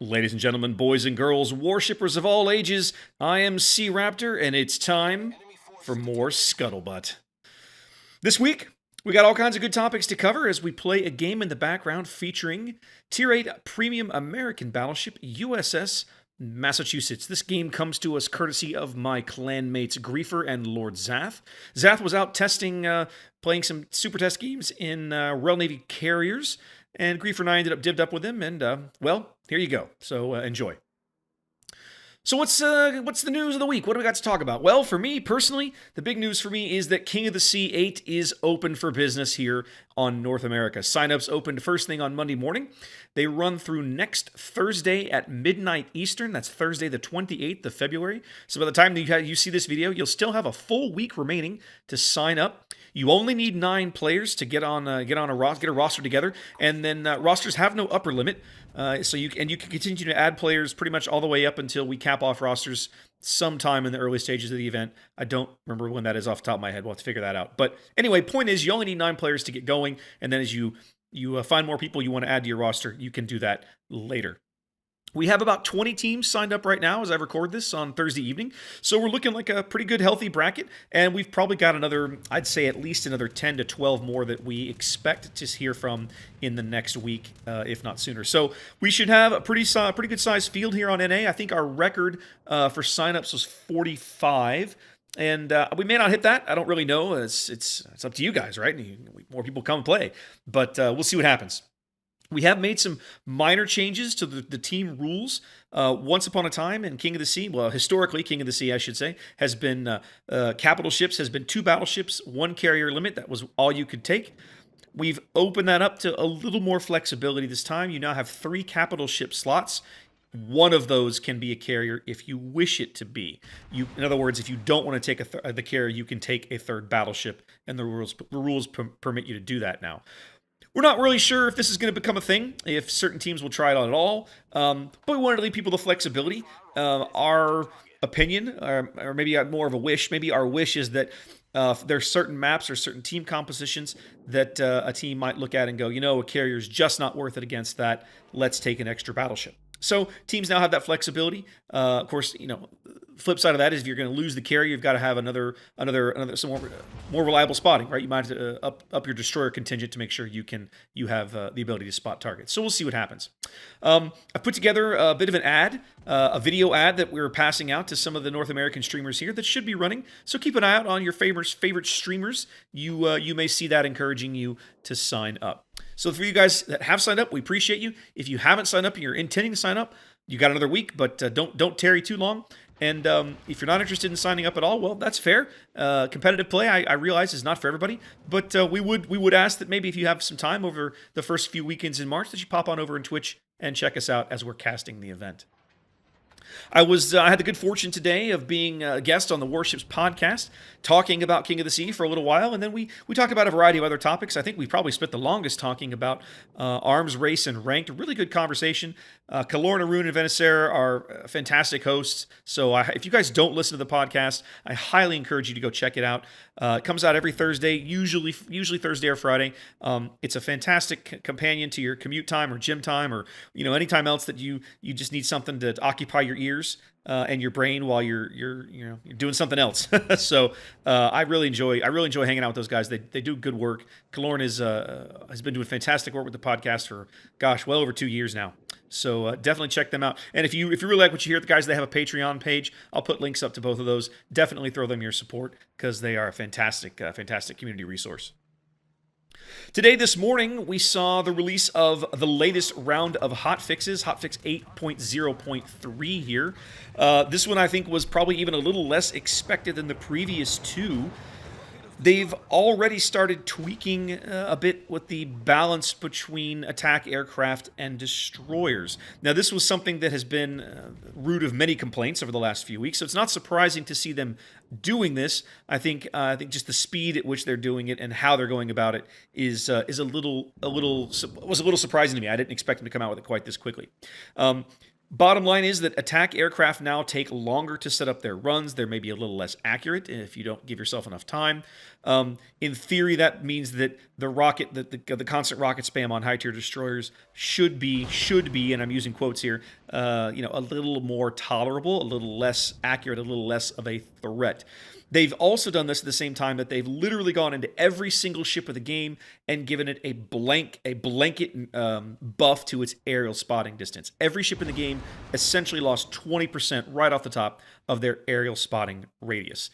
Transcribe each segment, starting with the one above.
Ladies and gentlemen, boys and girls, warshippers of all ages, I am SeaRaptor, and it's time for more Scuttlebutt. This week, we got all kinds of good topics to cover as we play a game in the background featuring Tier 8 Premium American Battleship USS Massachusetts. This game comes to us courtesy of my clanmates Griefer and Lord Zath. Zath was out testing, playing some super test games in Royal Navy carriers, and Griefer and I ended up divvied up with him, and, well, here you go. So, enjoy. So what's the news of the week? What do we got to talk about? Well, for me, personally, the big news for me is that King of the Sea VIII is open for business here on North America. Sign-ups opened first thing on Monday morning. They run through next Thursday at midnight Eastern. That's Thursday the 28th of February. So by the time you see this video, you'll still have a full week remaining to sign up. You only need 9 players to get a roster together, and then rosters have no upper limit. So you can continue to add players pretty much all the way up until we cap off rosters sometime in the early stages of the event. I don't remember when that is off the top of my head. We'll have to figure that out. But anyway, point is you only need 9 players to get going, and then as you find more people you want to add to your roster, you can do that later. We have about 20 teams signed up right now as I record this on Thursday evening. So we're looking like a pretty good, healthy bracket. And we've probably got another, I'd say at least another 10 to 12 more that we expect to hear from in the next week, if not sooner. So we should have a pretty good sized field here on NA. I think our record for signups was 45. And we may not hit that. I don't really know. It's up to you guys, right? More people come and play. But we'll see what happens. We have made some minor changes to the team rules. Once upon a time in King of the Sea, well, historically, King of the Sea, I should say, has been capital ships, has been 2 battleships, 1 carrier limit. That was all you could take. We've opened that up to a little more flexibility this time. You now have 3 capital ship slots. One of those can be a carrier if you wish it to be. In other words, if you don't want to take the carrier, you can take a 3rd battleship, and the rules permit you to do that now. We're not really sure if this is going to become a thing, if certain teams will try it on at all, but we wanted to leave people the flexibility. Our opinion, or maybe more of a wish, maybe our wish is that there's certain maps or certain team compositions that a team might look at and go, a carrier's just not worth it against that. Let's take an extra battleship. So teams now have that flexibility. Of course, flip side of that is if you're going to lose the carrier, you've got to have another some more reliable spotting, right? You might have to up your destroyer contingent to make sure you have the ability to spot targets. So we'll see what happens. I've put together a bit of an ad, a video ad that we're passing out to some of the North American streamers here that should be running. So keep an eye out on your favorite streamers. You may see that encouraging you to sign up. So for you guys that have signed up, we appreciate you. If you haven't signed up and you're intending to sign up, you got another week, but don't tarry too long. And if you're not interested in signing up at all, well, that's fair. Competitive play, I realize, is not for everybody, but we would ask that maybe if you have some time over the first few weekends in March, that you pop on over on Twitch and check us out as we're casting the event. I had the good fortune today of being a guest on the Warships Podcast, talking about King of the Sea for a little while, and then we talked about a variety of other topics. I think we probably spent the longest talking about arms race and ranked. A really good conversation. Kalorn, Arun, and Venecer are fantastic hosts, so if you guys don't listen to the podcast, I highly encourage you to go check it out. It comes out every Thursday, usually Thursday or Friday. It's a fantastic companion to your commute time or gym time or any time else that you just need something to occupy your ears and your brain while you're doing something else. So I really enjoy hanging out with those guys. They do good work. Kalorn has been doing fantastic work with the podcast for well over 2 years now. So definitely check them out. And if you really like what you hear, the guys, they have a Patreon page. I'll put links up to both of those. Definitely throw them your support because they are a fantastic community resource. Today, this morning, we saw the release of the latest round of Hotfixes, Hotfix 8.0.3 here. This one, I think, was probably even a little less expected than the previous 2. They've already started tweaking a bit with the balance between attack aircraft and destroyers. Now, this was something that has been root of many complaints over the last few weeks, so it's not surprising to see them doing this. I think just the speed at which they're doing it and how they're going about it was a little surprising to me. I didn't expect them to come out with it quite this quickly. Bottom line is that attack aircraft now take longer to set up their runs. They're maybe a little less accurate if you don't give yourself enough time. In theory, that means that the constant rocket spam on high tier destroyers should be, and I'm using quotes here, a little more tolerable, a little less accurate, a little less of a threat. They've also done this at the same time that they've literally gone into every single ship of the game and given it a blanket buff to its aerial spotting distance. Every ship in the game essentially lost 20% right off the top of their aerial spotting radius.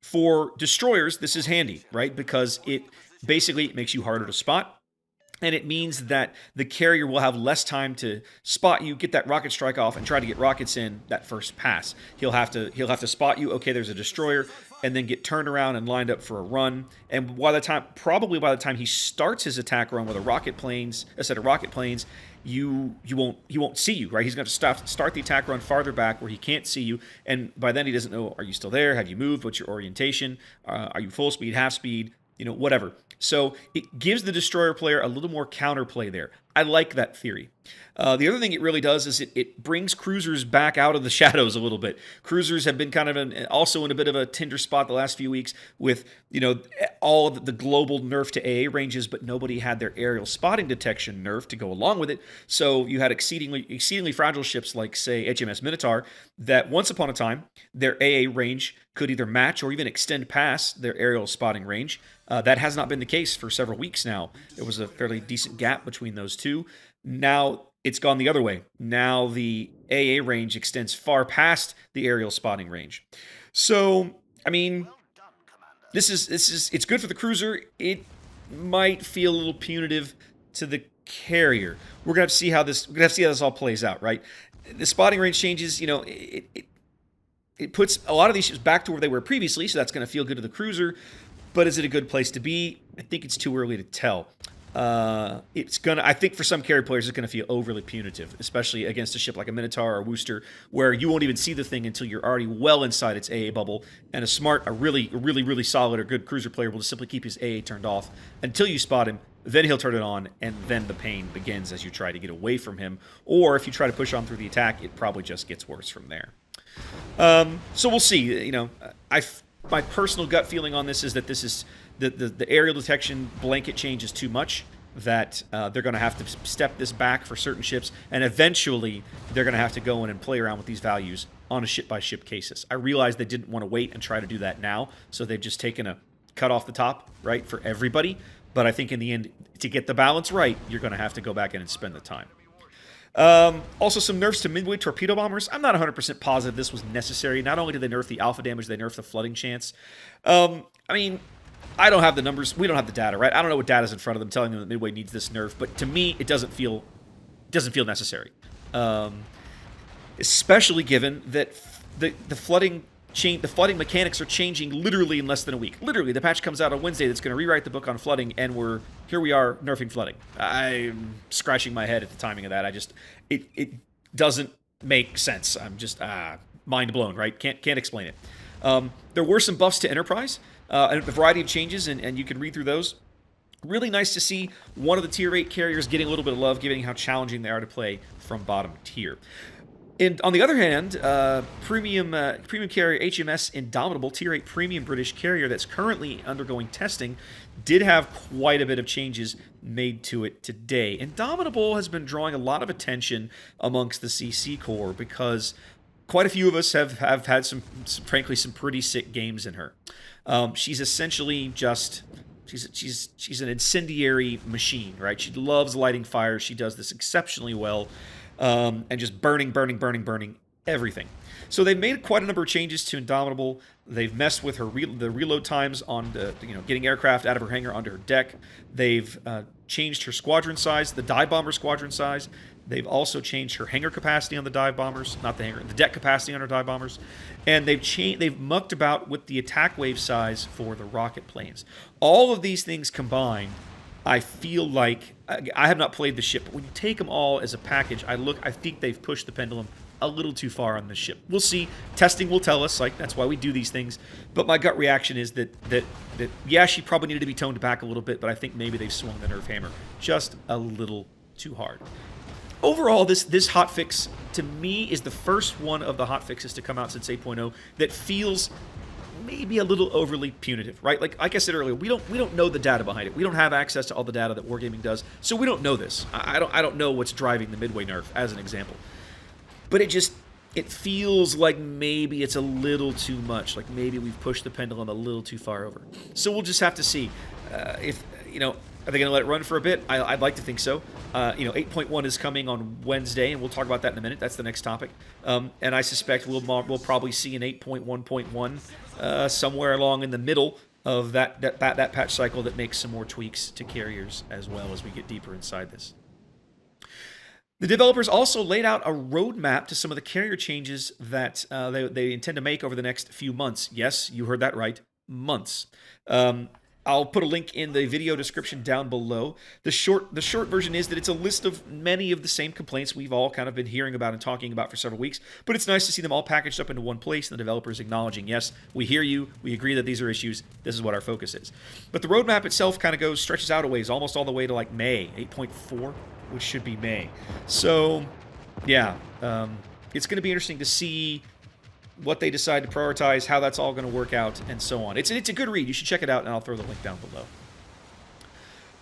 For destroyers, this is handy, right? Because it basically makes you harder to spot. And it means that the carrier will have less time to spot you, get that rocket strike off, and try to get rockets in that first pass. He'll have to spot you. Okay, there's a destroyer, and then get turned around and lined up for a run. And probably by the time he starts his attack run with a set of rocket planes, he won't see you, right? He's going to start the attack run farther back where he can't see you, and by then he doesn't know, are you still there? Have you moved? What's your orientation? Are you full speed, half speed? Whatever. So it gives the destroyer player a little more counterplay there. I like that theory. The other thing it really does is it brings cruisers back out of the shadows a little bit. Cruisers have been kind of also in a bit of a tinder spot the last few weeks with, all of the global nerf to AA ranges, but nobody had their aerial spotting detection nerf to go along with it. So you had exceedingly fragile ships like, say, HMS Minotaur, that once upon a time, their AA range could either match or even extend past their aerial spotting range. That has not been the case for several weeks now. There was a fairly decent gap between those two. Now it's gone the other way. Now the AA range extends far past the aerial spotting range. So, it's good for the cruiser. It might feel a little punitive to the carrier. We're gonna have to see how this all plays out, right? The spotting range changes. It puts a lot of these ships back to where they were previously, so that's going to feel good to the cruiser. But is it a good place to be? I think it's too early to tell. I think for some carrier players, it's going to feel overly punitive, especially against a ship like a Minotaur or Worcester, where you won't even see the thing until you're already well inside its AA bubble. And a really solid or good cruiser player will just simply keep his AA turned off until you spot him. Then he'll turn it on, and then the pain begins as you try to get away from him. Or if you try to push on through the attack, it probably just gets worse from there. So we'll see. My personal gut feeling on this is that the aerial detection blanket change is too much, that they're going to have to step this back for certain ships, and eventually they're going to have to go in and play around with these values on a ship-by-ship basis. I realize they didn't want to wait and try to do that now, so they've just taken a cut off the top, right, for everybody. But I think in the end, to get the balance right, you're going to have to go back in and spend the time. Also, some nerfs to midway torpedo bombers. I'm not 100% positive this was necessary. Not only did they nerf the alpha damage, they nerfed the flooding chance. I don't have the numbers. We don't have the data, right? I don't know what data's in front of them telling them that midway needs this nerf, but to me, it doesn't feel necessary. Especially given that the flooding mechanics are changing literally in less than a week. Literally, the patch comes out on Wednesday that's going to rewrite the book on flooding, and here we are nerfing flooding. I'm scratching my head at the timing of that. It doesn't make sense. I'm just mind blown, right? Can't explain it. There were some buffs to Enterprise, and a variety of changes, and you can read through those. Really nice to see one of the Tier 8 carriers getting a little bit of love, given how challenging they are to play from bottom tier. And on the other hand, premium carrier HMS Indomitable, Tier 8 premium British carrier that's currently undergoing testing, did have quite a bit of changes made to it today. Indomitable has been drawing a lot of attention amongst the CC Corps because quite a few of us have had some frankly, some pretty sick games in her. She's essentially just... She's an incendiary machine, right? She loves lighting fires. She does this exceptionally well. And just burning everything. So they've made quite a number of changes to Indomitable. They've messed with her the reload times on getting aircraft out of her hangar onto her deck. They've changed her squadron size, the dive bomber squadron size. They've also changed her hangar capacity on the dive bombers, not the hangar, the deck capacity on her dive bombers. And they've mucked about with the attack wave size for the rocket planes. All of these things combined, I feel like, I have not played the ship, but when you take them all as a package, I think they've pushed the pendulum a little too far on this ship. We'll see. Testing will tell us, that's why we do these things. But my gut reaction is that yeah, she probably needed to be toned back a little bit, but I think maybe they've swung the nerf hammer just a little too hard. overall, this hotfix, to me, is the first one of the hotfixes to come out since 8.0 that feels maybe a little overly punitive, right? Like I said earlier, we don't know the data behind it. We don't have access to all the data that Wargaming does, so we don't know this. I don't know what's driving the Midway nerf, as an example. But it feels like maybe it's a little too much. Like maybe we've pushed the pendulum a little too far over. So we'll just have to see if are they going to let it run for a bit? I'd like to think so. 8.1 is coming on Wednesday, and we'll talk about that in a minute. That's the next topic. And I suspect we'll probably see an 8.1.1 somewhere along in the middle of that patch cycle that makes some more tweaks to carriers as well as we get deeper inside this. The developers also laid out a roadmap to some of the carrier changes that they intend to make over the next few months. Yes, you heard that right, months. I'll put a link in the video description down below. The short version is that it's a list of many of the same complaints we've all kind of been hearing about and talking about for several weeks, but it's nice to see them all packaged up into one place and the developers acknowledging, yes, we hear you, we agree that these are issues, this is what our focus is. But the roadmap itself kind of stretches out a ways, almost all the way to like May, 8.4, which should be May. So, yeah, it's going to be interesting to see what they decide to prioritize, how that's all going to work out, and so on. It's a good read. You should check it out, and I'll throw the link down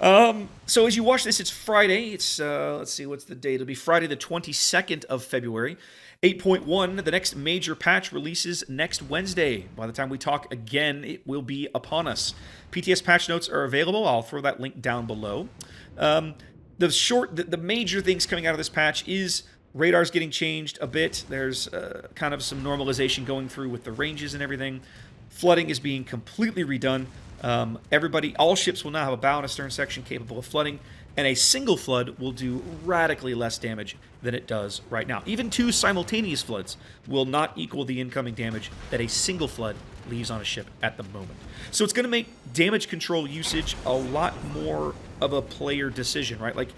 below. So as you watch this, it's Friday. It's, let's see, what's the date? It'll be Friday the 22nd of February. 8.1, the next major patch, releases next Wednesday. By the time we talk again, it will be upon us. PTS patch notes are available. I'll throw that link down below. The major things coming out of this patch is radar's getting changed a bit. There's kind of some normalization going through with the ranges and everything. Flooding is being completely redone. All ships will now have a bow and a stern section capable of flooding, and a single flood will do radically less damage than it does right now. Even 2 simultaneous floods will not equal the incoming damage that a single flood leaves on a ship at the moment. So it's going to make damage control usage a lot more of a player decision, right? Like,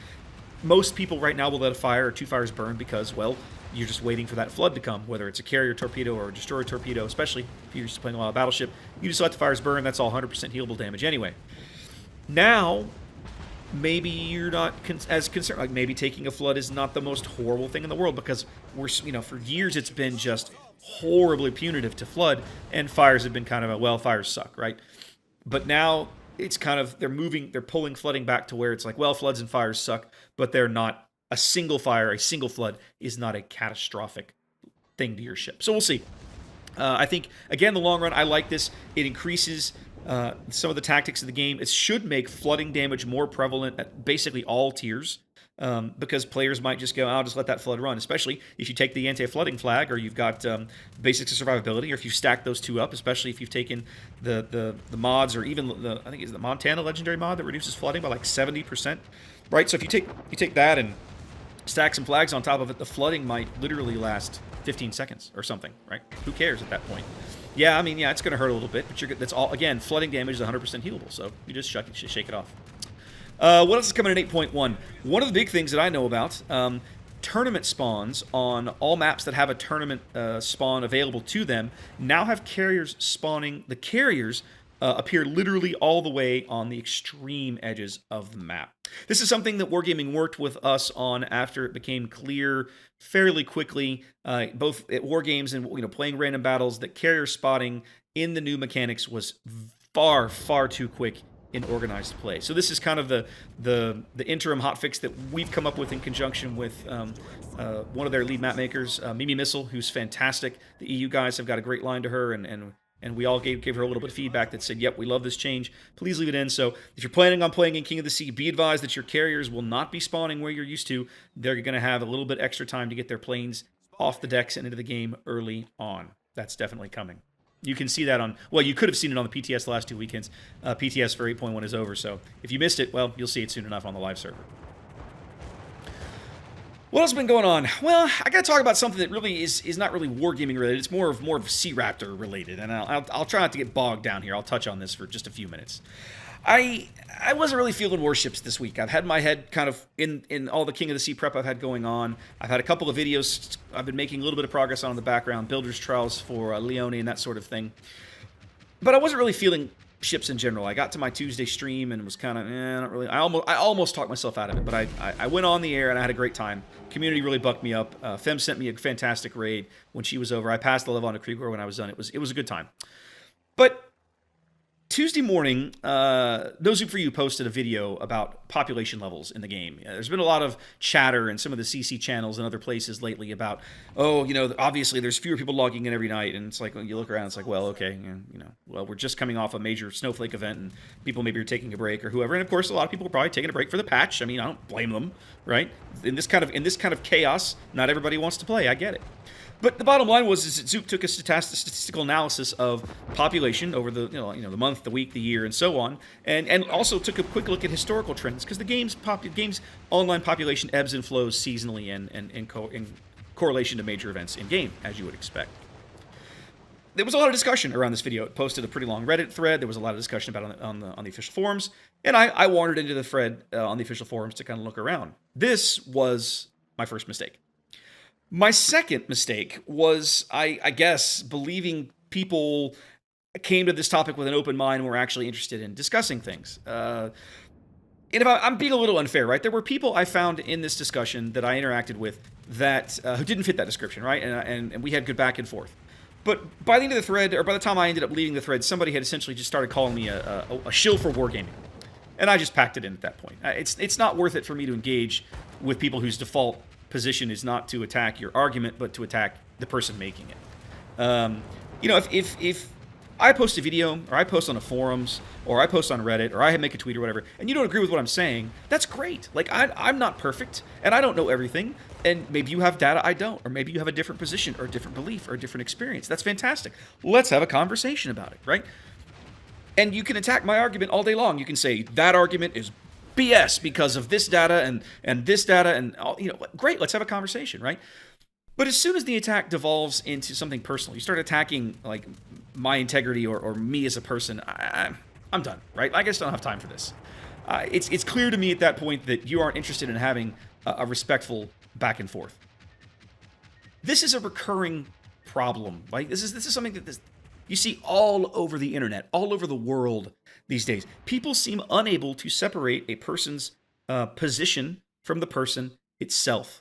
most people right now will let a fire or 2 fires burn because, well, you're just waiting for that flood to come, whether it's a carrier torpedo or a destroyer torpedo, especially if you're just playing a lot of Battleship. You just let the fires burn, that's all 100% healable damage anyway. Now, maybe you're not as concerned. Like, maybe taking a flood is not the most horrible thing in the world because for years it's been just horribly punitive to flood, and fires have been kind of fires suck, right? But now it's kind of, they're pulling flooding back to where it's like, well, floods and fires suck, but they're not a single flood is not a catastrophic thing to your ship. So we'll see. I think, again, in the long run, I like this. It increases some of the tactics of the game. It should make flooding damage more prevalent at basically all tiers. Because players might just go, I'll just let that flood run, especially if you take the anti-flooding flag, or you've got basics of survivability, or if you stack those two up, especially if you've taken the mods, or even I think it's the Montana legendary mod that reduces flooding by like 70%, right? So if you take that and stack some flags on top of it, the flooding might literally last 15 seconds or something, right? Who cares at that point? Yeah, I mean, yeah, it's going to hurt a little bit, but that's all. Again, flooding damage is 100% healable, so you just shake it off. What else is coming in 8.1? One of the big things that I know about, tournament spawns on all maps that have a tournament spawn available to them now have carriers spawning. The carriers appear literally all the way on the extreme edges of the map. This is something that Wargaming worked with us on after it became clear fairly quickly, both at Wargames and playing random battles, that carrier spotting in the new mechanics was far, far too quick in organized play. So this is kind of the interim hotfix that we've come up with in conjunction with one of their lead map makers, Mimi Missile, who's fantastic. The EU guys have got a great line to her, and we all gave her a little bit of feedback that said, yep, we love this change. Please leave it in. So if you're planning on playing in King of the Sea, be advised that your carriers will not be spawning where you're used to. They're going to have a little bit extra time to get their planes off the decks and into the game early on. That's definitely coming. You can see that you could have seen it on the PTS the last 2 weekends. PTS for 8.1 is over, so if you missed it, well, you'll see it soon enough on the live server. What else has been going on? Well, I got to talk about something that really is not really wargaming related. It's more of SeaRaptor related, and I'll try not to get bogged down here. I'll touch on this for just a few minutes. I wasn't really feeling Warships this week. I've had my head kind of in all the King of the Sea prep I've had going on. I've had a couple of videos I've been making a little bit of progress on in the background, builder's trials for Leone and that sort of thing. But I wasn't really feeling ships in general. I got to my Tuesday stream and was kind of, not really. I almost talked myself out of it, but I went on the air and I had a great time. Community really bucked me up. Fem sent me a fantastic raid when she was over. I passed the level on to Krieger when I was done. It was a good time. But Tuesday morning, Those Who For You posted a video about population levels in the game. There's been a lot of chatter in some of the CC channels and other places lately about, obviously there's fewer people logging in every night, and it's like, when you look around, it's like, well, okay, we're just coming off a major snowflake event, and people maybe are taking a break or whoever, and of course, a lot of people are probably taking a break for the patch. I mean, I don't blame them, right? In this kind of chaos, not everybody wants to play. I get it. But the bottom line was that Zoop took a statistical analysis of population over the the month, the week, the year, and so on, and also took a quick look at historical trends, because the game's online population ebbs and flows seasonally and in correlation to major events in game, as you would expect. There was a lot of discussion around this video. It posted a pretty long Reddit thread. There was a lot of discussion about it on the official forums, and I wandered into the thread on the official forums to kind of look around. This was my first mistake. My second mistake was, I guess, believing people came to this topic with an open mind and were actually interested in discussing things. And if I'm being a little unfair, right? There were people I found in this discussion that I interacted with that who didn't fit that description, right? And we had good back and forth. But by the end of the thread, or by the time I ended up leaving the thread, somebody had essentially just started calling me a shill for wargaming. And I just packed it in at that point. It's not worth it for me to engage with people whose default position is not to attack your argument, but to attack the person making it. If I post a video, or I post on the forums, or I post on Reddit, or I make a tweet or whatever, and you don't agree with what I'm saying, that's great. Like, I'm not perfect, and I don't know everything, and maybe you have data I don't, or maybe you have a different position, or a different belief, or a different experience. That's fantastic. Let's have a conversation about it, right? And you can attack my argument all day long. You can say, that argument is BS because of this data and this data, and all, great, let's have a conversation, right? But as soon as the attack devolves into something personal, you start attacking like my integrity or me as a person, I'm done, right? I just don't have time for this. It's clear to me at that point that you aren't interested in having a respectful back and forth. This is a recurring problem. Like this is something that you see all over the internet, all over the world these days. People seem unable to separate a person's position from the person itself.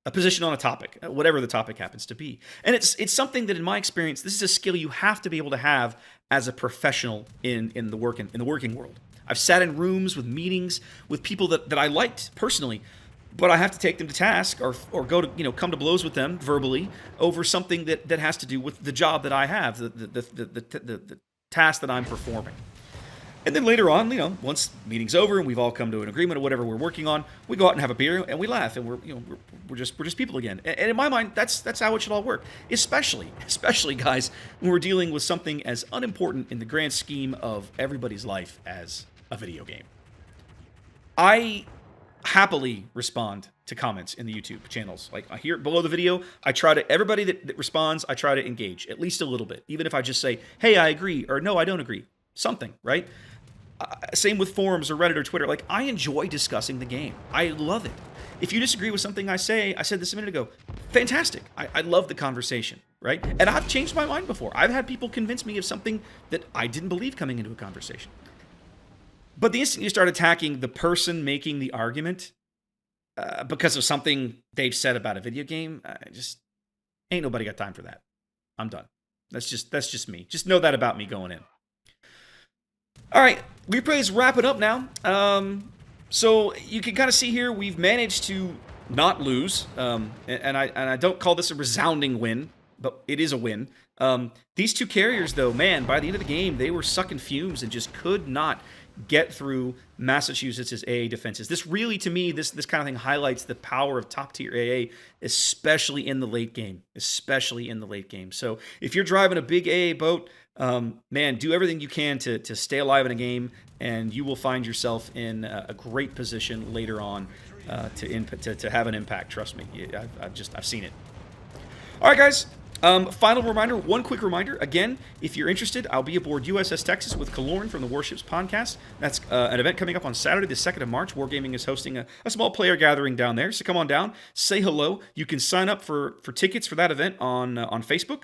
A position on a topic, whatever the topic happens to be. And it's something that, in my experience, this is a skill you have to be able to have as a professional in the working world. I've sat in rooms with meetings with people that I liked personally, but I have to take them to task or go to come to blows with them verbally over something that has to do with the job that I have, the task that I'm performing. And then later on, once meeting's over and we've all come to an agreement of whatever we're working on, we go out and have a beer and we laugh and we're just people again. And in my mind, that's how it should all work. Especially guys, when we're dealing with something as unimportant in the grand scheme of everybody's life as a video game. I happily respond to comments in the YouTube channels. Like here below the video, everybody that responds, I try to engage at least a little bit, even if I just say, hey, I agree, or no, I don't agree. Something, right? Same with forums or Reddit or Twitter. Like, I enjoy discussing the game. I love it. If you disagree with something I said this a minute ago, fantastic. I love the conversation, right? And I've changed my mind before. I've had people convince me of something that I didn't believe coming into a conversation. But the instant you start attacking the person making the argument because of something they've said about a video game, ain't nobody got time for that. I'm done. That's just me. Just know that about me going in. All right, replay's wrapping up now. So you can kind of see here we've managed to not lose, and I don't call this a resounding win, but it is a win. These two carriers, though, man, by the end of the game, they were sucking fumes and just could not get through Massachusetts' AA defenses. This really, to me, this kind of thing highlights the power of top-tier AA, especially in the late game. So if you're driving a big AA boat, man, do everything you can to stay alive in a game, and you will find yourself in a great position later on to have an impact. Trust me, I've seen it. All right, guys. Final reminder, one quick reminder. Again, if you're interested, I'll be aboard USS Texas with Kalorn from the Warships Podcast. That's an event coming up on Saturday, the 2nd of March. Wargaming is hosting a small player gathering down there, so come on down, say hello. You can sign up for tickets for that event on Facebook.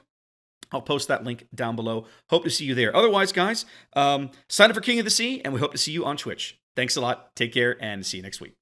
I'll post that link down below. Hope to see you there. Otherwise, guys, sign up for King of the Sea, and we hope to see you on Twitch. Thanks a lot. Take care, and see you next week.